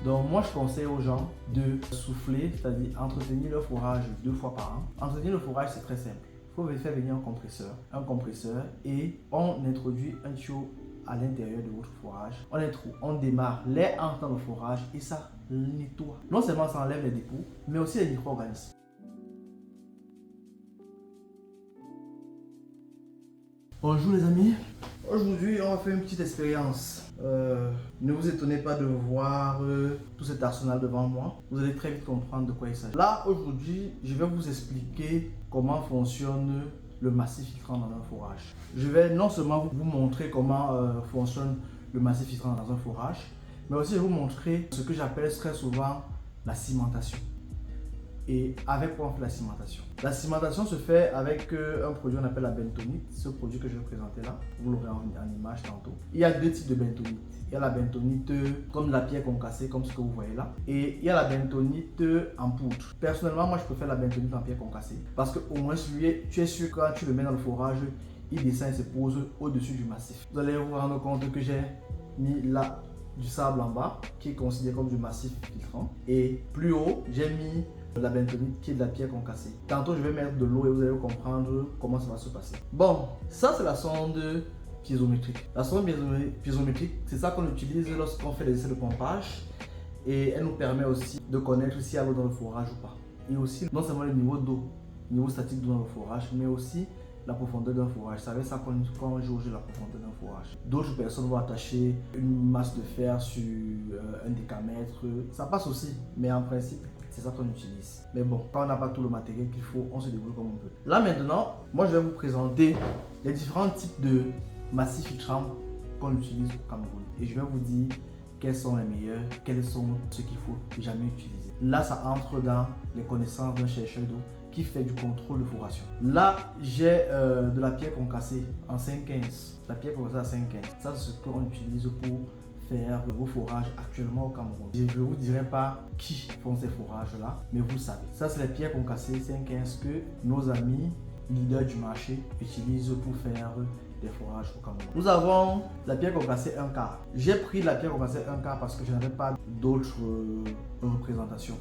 Donc moi je conseille aux gens de souffler, c'est-à-dire entretenir le fourrage 2 fois par an. Entretenir le fourrage c'est très simple. Il faut faire venir un compresseur et on introduit un tuyau à l'intérieur de votre fourrage. On démarre l'air entre dans le fourrage et ça nettoie. Non seulement ça enlève les dépôts, mais aussi les micro-organismes. Bonjour les amis, aujourd'hui on va faire une petite expérience. Ne vous étonnez pas de voir tout cet arsenal devant moi, vous allez très vite comprendre de quoi il s'agit. Là aujourd'hui je vais vous expliquer comment fonctionne le massif filtrant dans un fourrage. Je vais non seulement vous montrer comment fonctionne le massif filtrant dans un fourrage, mais aussi vous montrer ce que j'appelle très souvent la cimentation. Et avec quoi on fait la cimentation? La cimentation se fait avec un produit qu'on appelle la bentonite. Ce produit que je vais présenter là, vous l'aurez en image tantôt. Il y a deux types de bentonite. Il y a la bentonite comme de la pierre concassée, comme ce que vous voyez là. Et il y a la bentonite en poudre. Personnellement, moi je préfère la bentonite en pierre concassée. Parce qu'au moins tu es sûr que quand tu le mets dans le fourrage, il descend et se pose au-dessus du massif. Vous allez vous rendre compte que j'ai mis là du sable en bas, qui est considéré comme du massif filtrant. Et plus haut, j'ai mis la bentonite qui est de la pierre concassée. Tantôt je vais mettre de l'eau et vous allez comprendre comment ça va se passer. Bon, ça c'est la sonde piézométrique. La sonde piézométrique, c'est ça qu'on utilise lorsqu'on fait des essais de pompage et elle nous permet aussi de connaître s'il y a l'eau dans le fourrage ou pas. Et aussi non seulement le niveau d'eau, niveau statique d'eau dans le fourrage, mais aussi la profondeur d'un fourrage. Vous savez ça quand on jauge la profondeur d'un fourrage. D'autres personnes vont attacher une masse de fer sur un décamètre. Ça passe aussi, mais en principe, c'est ça qu'on utilise. Mais bon, quand on n'a pas tout le matériel qu'il faut, on se débrouille comme on peut. Là maintenant, moi je vais vous présenter les différents types de massifs filtrants qu'on utilise au Cameroun. Et je vais vous dire quels sont les meilleurs, quels sont ceux qu'il faut jamais utiliser. Là, ça entre dans les connaissances d'un chercheur d'eau qui fait du contrôle de fourration. Là, j'ai de la pierre concassée en 5,15. La pierre concassée à 5,15. Ça, c'est ce qu'on utilise pour faire vos fourrages actuellement au Cameroun. Je ne vous dirai pas qui font ces fourrages-là, mais vous savez. Ça, c'est les pierres concassées 5,15 que nos amis leaders du marché utilisent pour faire des fourrages au Cameroun. Nous avons la pierre concassée 1 quart. J'ai pris la pierre concassée 1 quart parce que je n'avais pas d'autres représentations.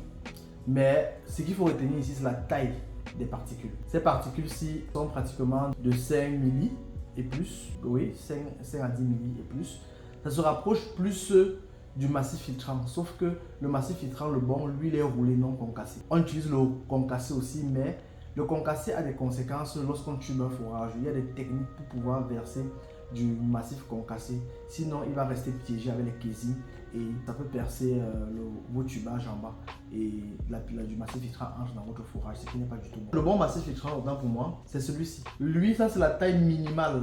Mais ce qu'il faut retenir ici, c'est la taille des particules. Ces particules-ci sont pratiquement de 5 milli et plus. Oui, 5 à 10 milli et plus. Ça se rapproche plus du massif filtrant. Sauf que le massif filtrant, le bon, lui, il est roulé, non concassé. On utilise le concassé aussi, mais le concassé a des conséquences lorsqu'on tube un fourrage. Il y a des techniques pour pouvoir verser du massif concassé. Sinon, il va rester piégé avec les caisines et ça peut percer vos tubages en bas. Et du massif filtrant entre dans votre fourrage, ce qui n'est pas du tout bon. Le bon massif filtrant, autant pour moi, c'est celui-ci. Lui, ça, c'est la taille minimale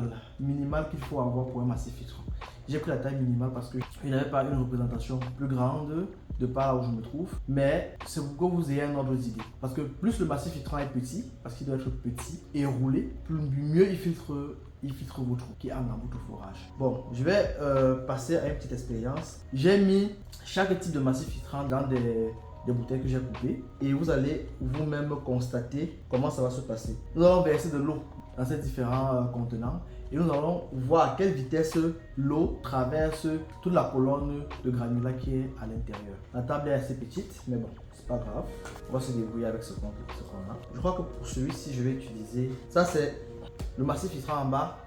qu'il faut avoir pour un massif filtrant. J'ai pris la taille minimale parce que je n'avais pas une représentation plus grande de par là où je me trouve, mais c'est pour que vous ayez un ordre d'idée. Parce que plus le massif filtrant est petit, parce qu'il doit être petit et roulé, plus mieux il filtre votre eau qui est dans votre fourrage. Bon, je vais passer à une petite expérience. J'ai mis chaque type de massif filtrant dans des bouteilles que j'ai coupées et vous allez vous-même constater comment ça va se passer. Nous allons verser de l'eau dans ces différents contenants et nous allons voir à quelle vitesse l'eau traverse toute la colonne de granulats qui est à l'intérieur. La table est assez petite, mais bon, c'est pas grave. On va se débrouiller avec ce qu'on a. Je crois que pour celui-ci, je vais utiliser, ça c'est le massif filtrant en bas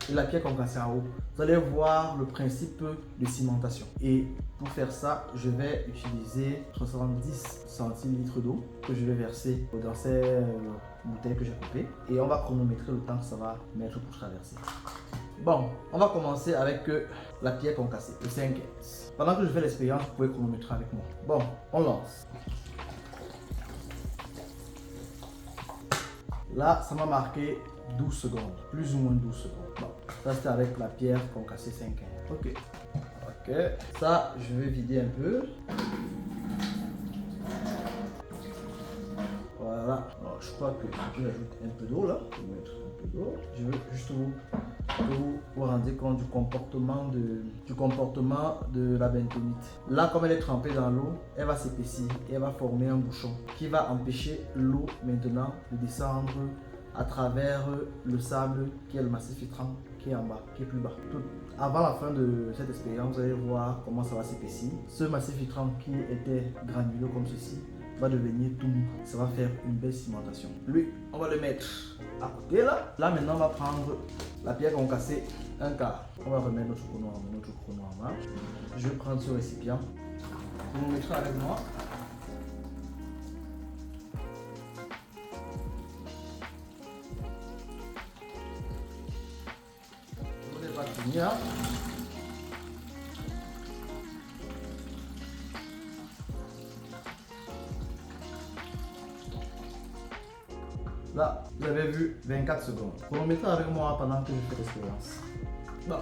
et la pierre concassée en haut. Vous allez voir le principe de cimentation. Et pour faire ça, je vais utiliser 70 centilitres d'eau que je vais verser dans ces bouteilles que j'ai coupées. Et on va chronométrer le temps que ça va mettre pour traverser. Bon, on va commencer avec la pierre concassée, le 5,15. Pendant que je fais l'expérience, vous pouvez chronométrer avec moi. Bon, on lance. Là, ça m'a marqué 12 secondes, plus ou moins 12 secondes. Bon, ça c'était avec la pierre concassée 5,15. Ok. Ok. Ça, je vais vider un peu. Voilà. Alors, je crois que je vais ajouter un peu d'eau là. Je vais mettre un peu d'eau. Je veux juste vous rendre compte du comportement de la bentonite. Là, comme elle est trempée dans l'eau, elle va s'épaissir et elle va former un bouchon qui va empêcher l'eau maintenant de descendre à travers le sable qui est le massif filtrant qui qui est en bas, qui est plus bas. Avant la fin de cette expérience, vous allez voir comment ça va s'épaissir. Ce massif filtrant qui était granuleux comme ceci va devenir tout mou. Ça va faire une belle cimentation. Lui, on va le mettre à côté là. Là maintenant, on va prendre la pierre concassée, un quart. On va remettre notre chrono en marche. Je vais prendre ce récipient. Vous me mettrez avec moi. Je ne vais pas finir. Là, vous avez vu 24 secondes. Chronométrez avec moi pendant que je fais l'expérience. Bon,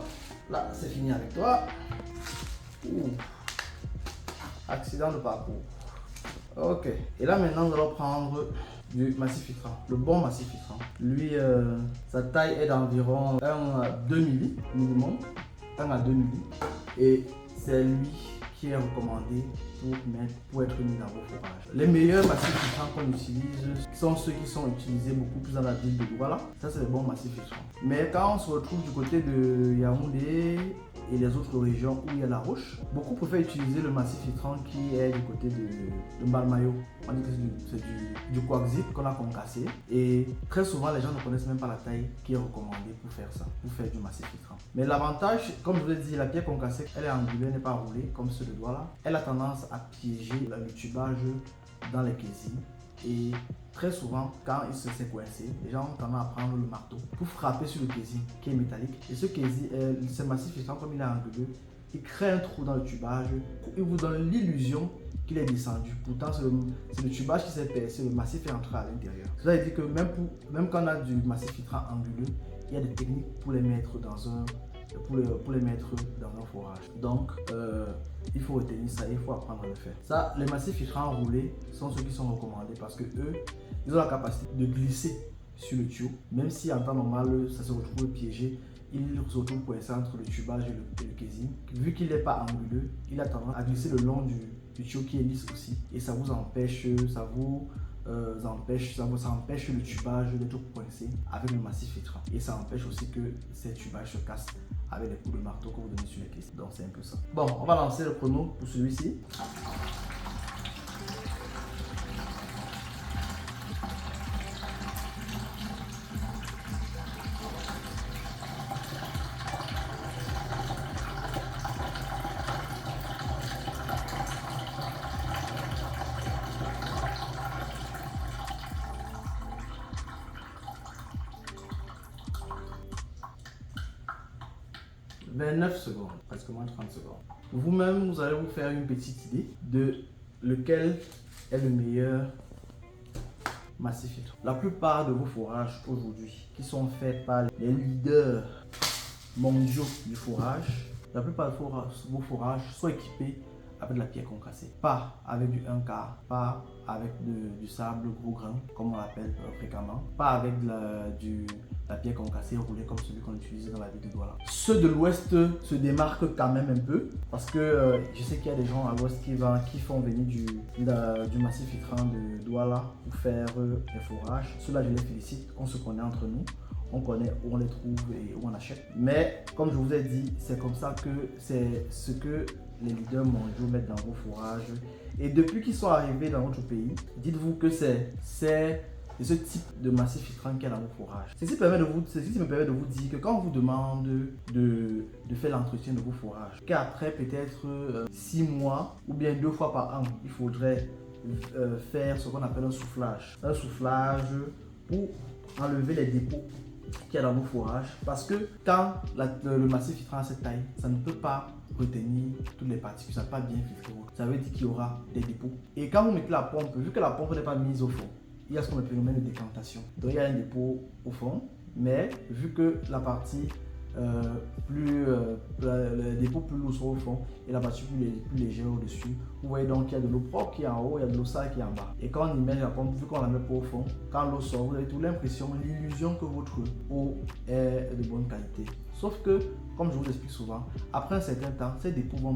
là, c'est fini avec toi. Ouh. Accident de parcours. Ok. Et là, maintenant, nous allons prendre du massif filtrant. Le bon massif filtrant. Lui, sa taille est d'environ 1 à 2 milli minimum. 1 à 2 milli. Et c'est lui qui est recommandé pour être mis dans vos fourrages. Les meilleurs massifs filtrants qu'on utilise sont ceux qui sont utilisés beaucoup plus dans la ville de Douala. Ça, c'est les bons massifs filtrants. Mais quand on se retrouve du côté de Yaoundé et les autres régions où il y a la roche, beaucoup préfèrent utiliser le massif filtrant qui est du côté de Mbalmayo. On dit que c'est du quartzite qu'on a concassé. Et très souvent, les gens ne connaissent même pas la taille qui est recommandée pour faire ça, pour faire du massif filtrant. Mais l'avantage, comme je vous l'ai dit, la pierre concassée, elle est angulaire, n'est pas roulée comme ceux de Douala. Elle a tendance à piéger le tubage dans les casiers. Et très souvent, quand il se s'est coincé, les gens ont tendance à prendre le marteau pour frapper sur le casier qui est métallique. Et ce casier, ce massif filtrant, comme il est anguleux, il crée un trou dans le tubage. Il vous donne l'illusion qu'il est descendu. Pourtant, c'est le tubage qui s'est percé, le massif est entré à l'intérieur. Cela veut dire que même quand on a du massif filtrant anguleux, il y a des techniques pour les mettre dans un fourrage. Donc, il faut retenir ça, il faut apprendre à le faire. Ça, les massifs filtrants enroulés sont ceux qui sont recommandés parce que eux, ils ont la capacité de glisser sur le tuyau. Même si en temps normal, ça se retrouve piégé, il se retrouve coincé entre le tubage et le casing. Vu qu'il n'est pas anguleux, il a tendance à glisser le long du tuyau qui est lisse aussi. Et ça vous empêche, ça empêche le tubage d'être coincé avec le massif filtrant. Et ça empêche aussi que ces tubages se cassent avec les coups de marteau que vous donnez sur les caisses. Donc c'est un peu ça. Bon, on va lancer le chrono pour celui-ci. « 29 secondes, presque moins 30 secondes. Vous-même, vous allez vous faire une petite idée de lequel est le meilleur massif filtrant. La plupart de vos fourrages aujourd'hui, qui sont faits par les leaders mondiaux du fourrage, la plupart de vos fourrages sont équipés avec de la pierre concassée. Pas avec du 1 quart, pas avec du sable gros grain, comme on l'appelle fréquemment, pas avec la pierre concassée roulée comme celui qu'on utilise dans la ville de Douala. Ceux de l'ouest se démarquent quand même un peu parce que je sais qu'il y a des gens à l'ouest qui font venir du massif filtrant de Douala pour faire les fourrages. Ceux-là, je les félicite, on se connaît entre nous. On connaît où on les trouve et où on achète. Mais comme je vous ai dit, c'est comme ça que c'est ce que les leaders mondiaux mettent dans vos fourrages. Et depuis qu'ils sont arrivés dans notre pays, dites-vous que c'est ce type de massif filtrant qu'il y a dans vos fourrages. Ceci me permet de vous dire que quand on vous demande de faire l'entretien de vos fourrages, qu'après peut-être 6 mois ou bien 2 fois par an, il faudrait faire ce qu'on appelle un soufflage. Un soufflage pour enlever les dépôts qu'il y a dans vos fourrages, parce que quand le massif filtrant a cette taille, ça ne peut pas retenir toutes les particules, ça ne peut pas bien filtrer. Ça veut dire qu'il y aura des dépôts. Et quand vous mettez la pompe, vu que la pompe n'est pas mise au fond, il y a ce qu'on appelle le phénomène de décantation. Donc il y a un dépôt au fond, mais vu que la partie le dépôt plus lourd sur au fond et la partie plus légère au-dessus, vous voyez donc qu'il y a de l'eau propre qui est en haut, il y a de l'eau sale qui est en bas. Et quand on y met la pompe, vu qu'on la met pas au fond, quand l'eau sort, vous avez toute l'impression, l'illusion que votre eau est de bonne qualité. Sauf que, comme je vous explique souvent, après un certain temps, ces dépôts vont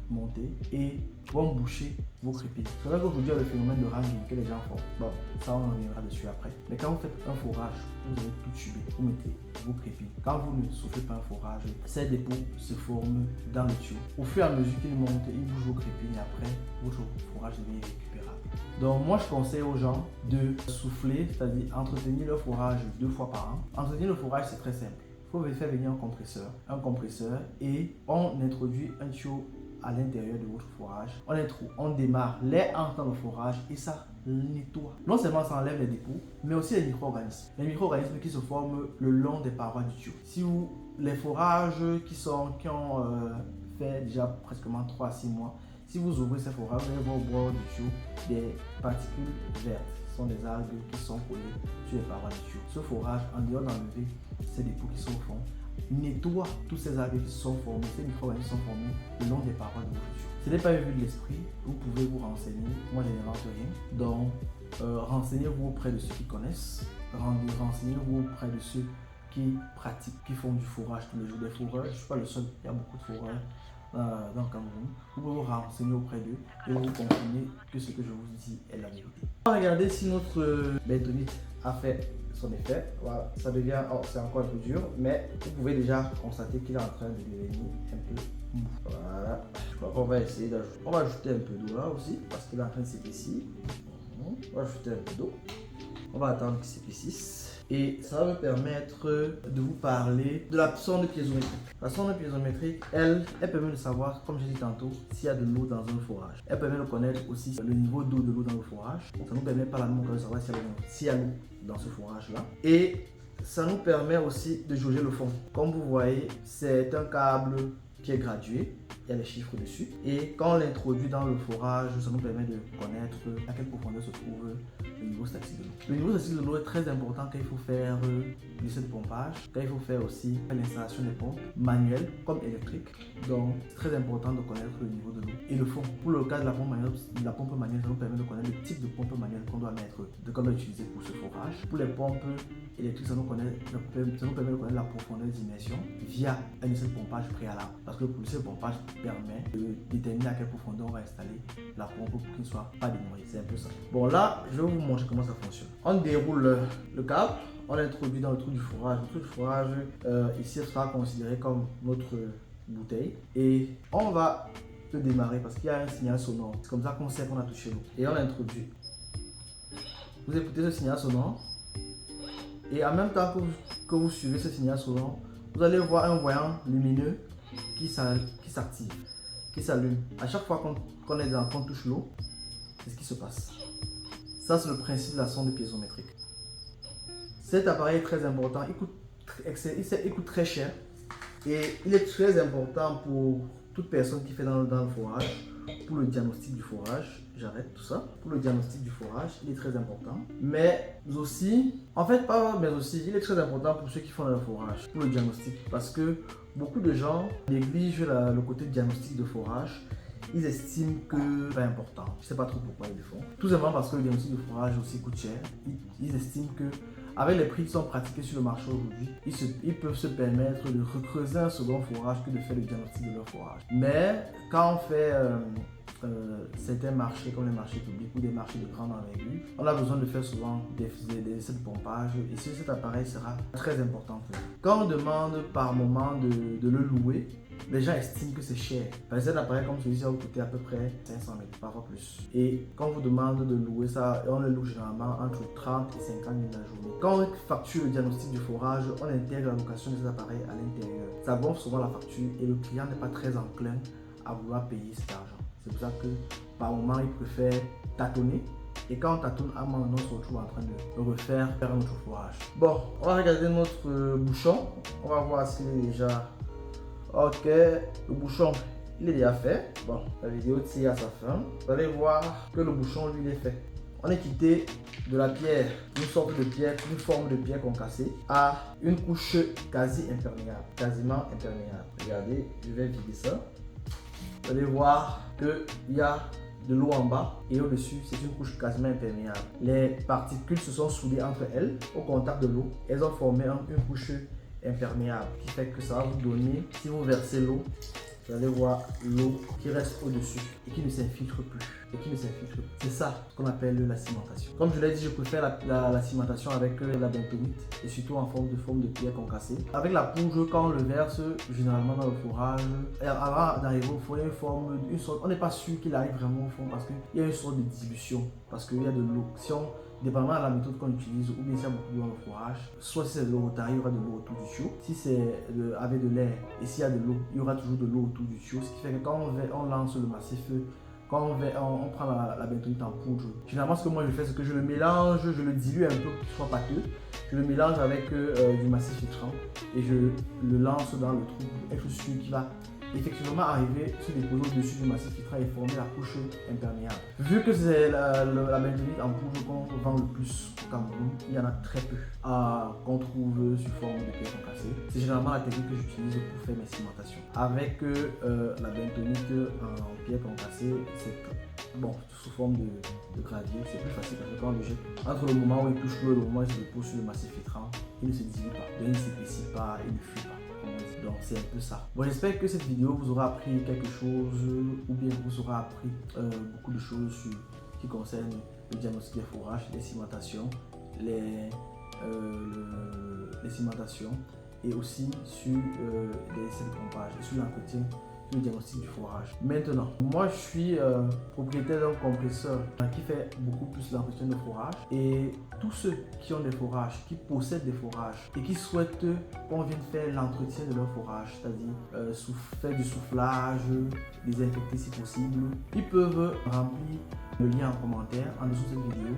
monter et vont boucher vos crépines. C'est vrai qu'aujourd'hui, il y a le phénomène de ranging que les gens font. Bon, ça on en reviendra dessus après. Mais quand vous faites un forage, vous avez tout tubé, vous mettez vos crépines. Quand vous ne soufflez pas un forage, ces dépôts se forment dans le tuyau. Au fur et à mesure qu'ils montent, ils bougent vos crépines et après, votre forage devient récupérable. Donc moi je conseille aux gens de souffler, c'est-à-dire entretenir leur forage 2 fois par an. Entretenir le forage, c'est très simple. Il faut faire venir un compresseur et on introduit un tuyau à l'intérieur de votre forage. On démarre, l'air entre dans le forage et ça nettoie. Non seulement ça enlève les dépôts, mais aussi les micro-organismes. Les micro-organismes qui se forment le long des parois du tuyau. Si vous, les forages qui ont fait déjà presque 3 à 6 mois, si vous ouvrez ces forages, vous allez voir au bord du tuyau des particules vertes. Ce sont des algues qui sont collées sur les parois du tuyau. Ce forage, en dehors d'enlever ces dépôts qui sont au fond, nettoie toutes ces algues qui sont formées, ces micro-organismes sont formés le long des parois de votre tuyau. Ce n'est pas une vue de l'esprit, vous pouvez vous renseigner. Moi, je n'invente rien. Donc, renseignez-vous auprès de ceux qui connaissent, renseignez-vous auprès de ceux qui pratiquent, qui font du forage tous les jours. Des foreurs, je ne suis pas le seul, il y a beaucoup de foreurs dans le Cameroun. Vous pouvez vous renseigner auprès d'eux et vous confirmer que ce que je vous dis est la vérité. On va regarder si notre bentonite a fait son effet. Voilà, ça devient, c'est encore un peu dur, mais vous pouvez déjà constater qu'il est en train de devenir un peu mou. Voilà, je crois qu'on va essayer d'ajouter. On va ajouter un peu d'eau là aussi parce qu'il est en train de s'épaissir. On va ajouter un peu d'eau. On va attendre qu'il s'épaississe. Et ça va me permettre de vous parler de la sonde piézométrique. La sonde piézométrique, elle permet de savoir, comme j'ai dit tantôt, s'il y a de l'eau dans un forage. Elle permet de connaître aussi le niveau d'eau de l'eau dans le forage. Ça nous permet par la même occasion de savoir s'il y a l'eau dans ce forage-là. Et ça nous permet aussi de jauger le fond. Comme vous voyez, c'est un câble qui est gradué. Il y a les chiffres dessus. Et quand on l'introduit dans le forage, ça nous permet de connaître à quelle profondeur se trouve le niveau statique de l'eau. Le niveau statique de l'eau est très important quand il faut faire l'essai de pompage, quand il faut faire aussi l'installation des pompes manuelles comme électriques. Donc, c'est très important de connaître le niveau de l'eau et le fond. Pour le cas de la pompe manuelle, ça nous permet de connaître le type de pompe manuelle qu'on doit utiliser pour ce forage. Pour les pompes électriques, ça nous permet de connaître la profondeur d'immersion via un essai de pompage préalable. Parce que l'essai de pompage permet de déterminer à quelle profondeur on va installer la pompe pour qu'il ne soit pas dénoyé. C'est un peu ça. Bon, là, je vais vous montrer comment ça fonctionne. On déroule le câble, on l'introduit dans le trou du forage. Le trou du forage, ici, sera considéré comme notre bouteille. Et on va le démarrer parce qu'il y a un signal sonore. C'est comme ça qu'on sait qu'on a touché l'eau. Et on l'introduit. Vous écoutez ce signal sonore. Et en même temps que vous suivez ce signal sonore, vous allez voir un voyant lumineux qui s'active, qui s'allume. À chaque fois qu'on touche l'eau, c'est ce qui se passe. Ça, c'est le principe de la sonde piézométrique. Cet appareil est très important. Il coûte très cher. Et il est très important pour toute personne qui fait dans le forage, pour le diagnostic du forage. J'arrête tout ça. Pour le diagnostic du forage, il est très important. Mais aussi, il est très important pour ceux qui font le forage, pour le diagnostic. Parce que beaucoup de gens négligent le côté diagnostic de forage. Ils estiment que c'est pas important. Je ne sais pas trop pourquoi ils le font. Tout simplement parce que le diagnostic de forage aussi coûte cher. Ils estiment que avec les prix qui sont pratiqués sur le marché aujourd'hui, ils peuvent se permettre de recreuser un second forage que de faire le diagnostic de leur forage. Mais quand on fait certains marchés comme les marchés publics ou des marchés de grande envergure, on a besoin de faire souvent des essais de pompage et cet appareil sera très important pour vous. Quand on demande par moment de le louer, les gens estiment que c'est cher. Parce que cet appareil comme celui-ci va vous coûter à peu près 500 000, parfois plus. Et quand on vous demande de louer ça, on le loue généralement entre 30 et 50 000 la journée. Quand on facture le diagnostic du forage, on intègre la location de cet appareil à l'intérieur. Ça gonfle souvent la facture et le client n'est pas très enclin à vouloir payer cet argent. C'est pour ça que par moment, il préfère tâtonner. Et quand on tâtonne, à un moment donné, on se retrouve en train de refaire notre forage. Bon, on va regarder notre bouchon. On va voir s'il est déjà... Ok, le bouchon, il est déjà fait. Bon, la vidéo tire à sa fin. Vous allez voir que le bouchon, lui, il est fait. On est quitté de la pierre, une sorte de pierre, une forme de pierre concassée, à une couche quasi imperméable, quasiment imperméable. Regardez, je vais vider ça. Vous allez voir qu'il y a de l'eau en bas et au-dessus, c'est une couche quasiment imperméable. Les particules se sont soudées entre elles au contact de l'eau. Elles ont formé une couche imperméable qui fait que ça va vous donner, si vous versez l'eau, vous allez voir l'eau qui reste au-dessus et qui ne s'infiltre plus. C'est ça ce qu'on appelle la cimentation. Comme je l'ai dit, je préfère la cimentation avec la bentonite et surtout en forme de pierre concassée. Avec la poudre, quand on le verse généralement dans le fourrage, avant d'arriver au fond, il y a une sorte, on n'est pas sûr qu'il arrive vraiment au fond parce qu'il y a une sorte de dilution, parce qu'il y a de l'eau. Si on, dépendamment de la méthode qu'on utilise, ou bien s'il y a beaucoup d'eau dans le fourrage, soit si c'est de l'eau rotary, il y aura de l'eau autour du tuyau. Si c'est avec de l'air et s'il y a de l'eau, il y aura toujours de l'eau autour du tuyau. Ce qui fait que quand on lance le massif, quand on prend la bentonite en poudre, généralement ce que moi je fais, c'est que je le mélange, je le dilue un peu pour qu'il soit pâteux. Je le mélange avec du massif filtrant et je le lance dans le trou pour être sûr qu'il va effectivement arriver, se déposer au-dessus du massif filtrant et former la couche imperméable. Vu que c'est la bentonite en poudre qu'on vend le plus au Cameroun, il y en a très peu qu'on trouve sous forme de pierre concassée. C'est généralement la technique que j'utilise pour faire mes cimentations. Avec la bentonite en pierre concassée, c'est bon, sous forme de gravier, c'est plus facile parce que quand on le jette, entre le moment où il touche l'eau et le moment où il se dépose sur le massif filtrant, il ne se dilue pas, il ne s'épaissit pas, il ne fuit pas. Donc c'est un peu ça. Bon, j'espère que cette vidéo vous aura appris quelque chose ou bien vous aura appris beaucoup de choses qui concernent le diagnostic des fourrages, les cimentations, les cimentations et aussi sur les essais de pompage, sur l'entretien, sur le diagnostic du fourrage. Maintenant, moi je suis propriétaire d'un compresseur qui fait beaucoup plus l'entretien de fourrage et tous ceux qui ont des fourrages, qui possèdent des fourrages et qui souhaitent qu'on vienne faire l'entretien de leur fourrage, c'est-à-dire faire du soufflage, désinfecter si possible, ils peuvent remplir le lien en commentaire en dessous de cette vidéo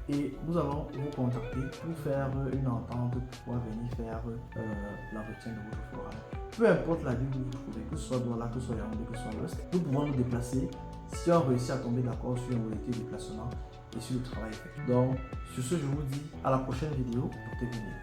et nous allons vous contacter pour faire une entente pour pouvoir venir faire l'entretien de votre fourrage. Peu importe la ville où vous vous trouvez, que ce soit Douala, que ce soit Yaoundé, que ce soit l'Ouest, nous pouvons nous déplacer si on réussit à tomber d'accord sur une modalité de déplacement et sur le travail fait. Donc, sur ce, je vous dis à la prochaine vidéo pour terminer.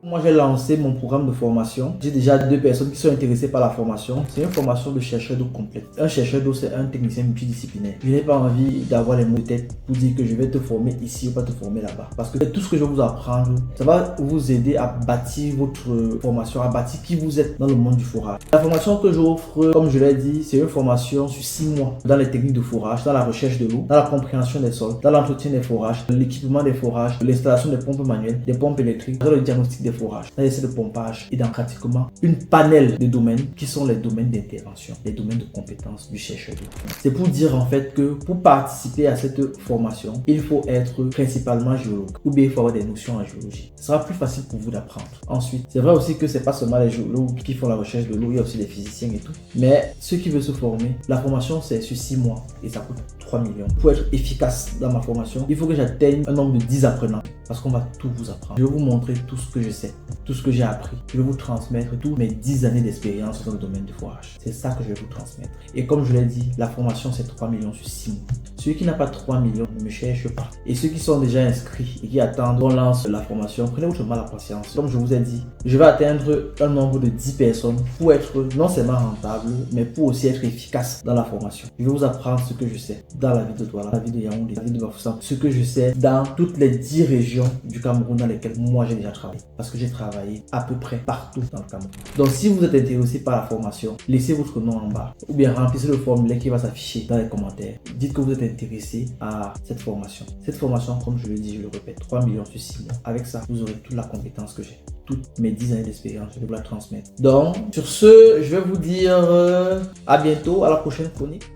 Moi, j'ai lancé mon programme de formation. J'ai déjà 2 personnes qui sont intéressées par la formation. C'est une formation de chercheur d'eau complète. Un chercheur d'eau, c'est un technicien multidisciplinaire. Je n'ai pas envie d'avoir les mots de tête pour dire que je vais te former ici ou pas te former là-bas. Parce que tout ce que je vais vous apprendre, ça va vous aider à bâtir votre formation, à bâtir qui vous êtes dans le monde du fourrage. La formation que j'offre, comme je l'ai dit, c'est une formation sur 6 mois dans les techniques de fourrage, dans la recherche de l'eau, dans la compréhension des sols, dans l'entretien des fourrages, l'équipement des fourrages, l'installation des pompes manuelles, des pompes électriques, dans le diagnostic des fourrages, dans l'essai de pompage et dans pratiquement une panel de domaines qui sont les domaines d'intervention, les domaines de compétences du chercheur d'eau. C'est pour dire en fait que pour participer à cette formation, il faut être principalement géologue ou bien il faut avoir des notions en géologie. Ce sera plus facile pour vous d'apprendre. Ensuite, c'est vrai aussi que c'est pas seulement les géologues qui font la recherche de l'eau, il y a aussi les physiciens et tout. Mais ceux qui veulent se former, la formation c'est sur 6 mois et ça coûte 3 millions. Pour être efficace dans ma formation, il faut que j'atteigne un nombre de 10 apprenants parce qu'on va tout vous apprendre. Je vais vous montrer tout ce que je sais, tout ce que j'ai appris. Je vais vous transmettre tous mes 10 années d'expérience dans le domaine du fourrage. C'est ça que je vais vous transmettre. Et comme je l'ai dit, la formation c'est 3 millions sur 6 mois. Celui qui n'a pas 3 millions ne me cherche pas. Et ceux qui sont déjà inscrits et qui attendent qu'on lance la formation, prenez votre mal à patience. Comme je vous ai dit, je vais atteindre un nombre de 10 personnes pour être non seulement rentable, mais pour aussi être efficace dans la formation. Je vais vous apprendre ce que je sais dans la ville de Douala, la ville de Yaoundé, la ville de Bafoussam, ce que je sais dans toutes les 10 régions du Cameroun dans lesquelles moi j'ai déjà travaillé. Parce que j'ai travaillé à peu près partout dans le Cameroun. Donc si vous êtes intéressé par la formation, laissez votre nom en bas ou bien remplissez le formulaire qui va s'afficher dans les commentaires. Dites que vous êtes intéressé à cette formation. Cette formation, comme je le dis, je le répète, 3 millions sur 6 mois. Avec ça, vous aurez toute la compétence que j'ai. Toutes mes 10 années d'expérience, je vais vous la transmettre. Donc, sur ce, je vais vous dire à bientôt, à la prochaine chronique.